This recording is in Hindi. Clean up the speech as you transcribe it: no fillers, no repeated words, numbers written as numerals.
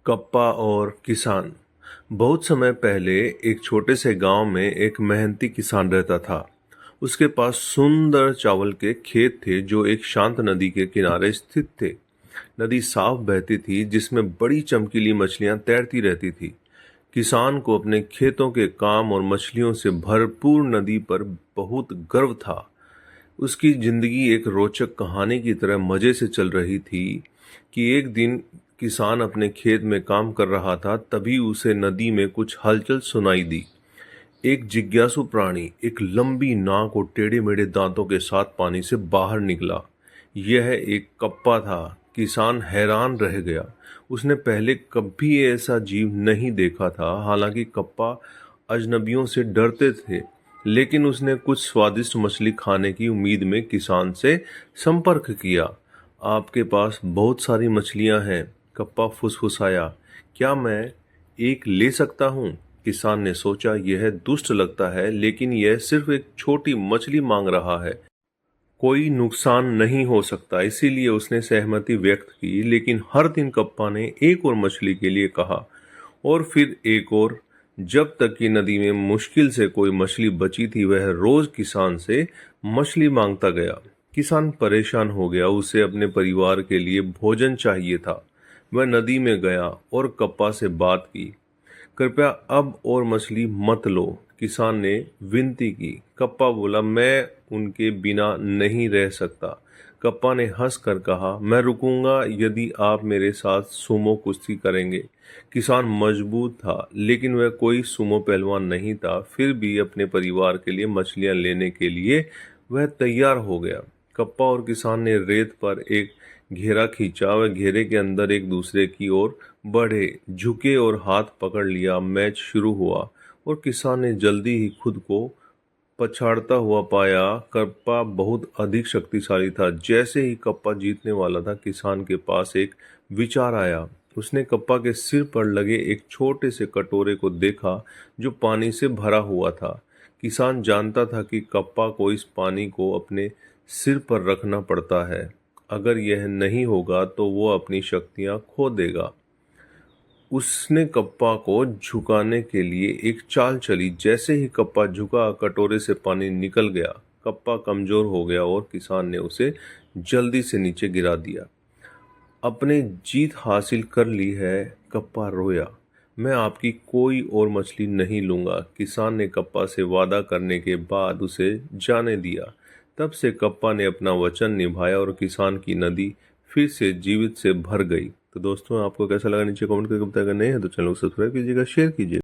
कप्पा और किसान। बहुत समय पहले एक छोटे से गांव में एक मेहनती किसान रहता था। उसके पास सुंदर चावल के खेत थे जो एक शांत नदी के किनारे स्थित थे। नदी साफ बहती थी जिसमें बड़ी चमकीली मछलियां तैरती रहती थी। किसान को अपने खेतों के काम और मछलियों से भरपूर नदी पर बहुत गर्व था। उसकी जिंदगी एक रोचक कहानी की तरह मजे से चल रही थी कि एक दिन किसान अपने खेत में काम कर रहा था, तभी उसे नदी में कुछ हलचल सुनाई दी। एक जिज्ञासु प्राणी एक लंबी नाक और टेढ़े मेढ़े दांतों के साथ पानी से बाहर निकला। यह एक कप्पा था। किसान हैरान रह गया। उसने पहले कभी ऐसा जीव नहीं देखा था। हालांकि कप्पा अजनबियों से डरते थे, लेकिन उसने कुछ स्वादिष्ट मछली खाने की उम्मीद में किसान से संपर्क किया। आपके पास बहुत सारी मछलियां हैं, कप्पा फुसफुसाया। क्या मैं एक ले सकता हूँ? किसान ने सोचा, यह दुष्ट लगता है, लेकिन यह सिर्फ एक छोटी मछली मांग रहा है, कोई नुकसान नहीं हो सकता। इसीलिए उसने सहमति व्यक्त की। लेकिन हर दिन कप्पा ने एक और मछली के लिए कहा और फिर एक और, जब तक कि नदी में मुश्किल से कोई मछली बची थी। वह रोज किसान से मछली मांगता गया। किसान परेशान हो गया। उसे अपने परिवार के लिए भोजन चाहिए था। वह नदी में गया और कप्पा से बात की। कृपया अब और मछली मत लो, किसान ने विनती की। कप्पा बोला, मैं उनके बिना नहीं रह सकता। कप्पा ने हंसकर कहा, मैं रुकूंगा यदि आप मेरे साथ सुमो कुश्ती करेंगे। किसान मजबूत था, लेकिन वह कोई सुमो पहलवान नहीं था। फिर भी अपने परिवार के लिए मछलियां लेने के लिए वह तैयार हो गया। कप्पा और किसान ने रेत पर एक घेरा खींचा। वह घेरे के अंदर एक दूसरे की ओर बढ़े, झुके और हाथ पकड़ लिया। मैच शुरू हुआ और किसान ने जल्दी ही खुद को पछाड़ता हुआ पाया। कप्पा बहुत अधिक शक्तिशाली था। जैसे ही कप्पा जीतने वाला था, किसान के पास एक विचार आया। उसने कप्पा के सिर पर लगे एक छोटे से कटोरे को देखा जो पानी से भरा हुआ था। किसान जानता था कि कप्पा को इस पानी को अपने सिर पर रखना पड़ता है। अगर यह नहीं होगा तो वो अपनी शक्तियां खो देगा। उसने कप्पा को झुकाने के लिए एक चाल चली। जैसे ही कप्पा झुका, कटोरे से पानी निकल गया। कप्पा कमजोर हो गया और किसान ने उसे जल्दी से नीचे गिरा दिया। अपने जीत हासिल कर ली है, कप्पा रोया। मैं आपकी कोई और मछली नहीं लूंगा। किसान ने कप्पा से वादा करने के बाद उसे जाने दिया। तब से कप्पा ने अपना वचन निभाया और किसान की नदी फिर से जीवित से भर गई। तो दोस्तों, आपको कैसा लगा नीचे कमेंट करके बताएगा। नहीं है तो चैनल को सब्सक्राइब कीजिएगा, शेयर कीजिएगा।